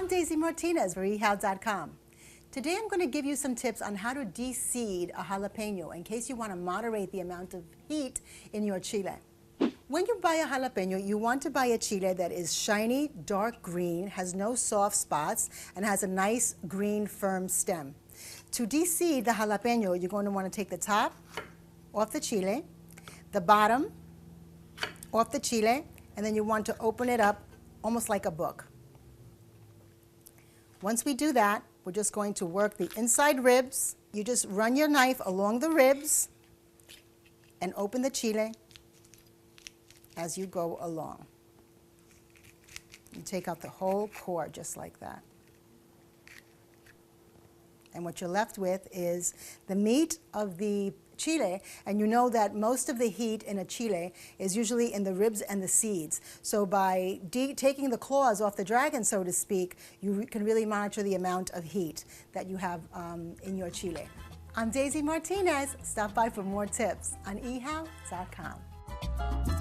I'm Daisy Martinez for eHow.com. Today I'm going to give you some tips on how to de-seed a jalapeno in case you want to moderate the amount of heat in your chile. When you buy a jalapeno, you want to buy a chile that is shiny, dark green, has no soft spots, and has a nice green firm stem. To de-seed the jalapeno, you're going to want to take the top off the chile, the bottom off the chile, and then you want to open it up almost like a book. Once we do that, we're just going to work the inside ribs. You just run your knife along the ribs and open the chile as you go along. You take out the whole core just like that. And what you're left with is the meat of the chile, and you know that most of the heat in a chile is usually in the ribs and the seeds. So by taking the claws off the dragon, so to speak, you can really monitor the amount of heat that you have in your chile. I'm Daisy Martinez. Stop by for more tips on eHow.com.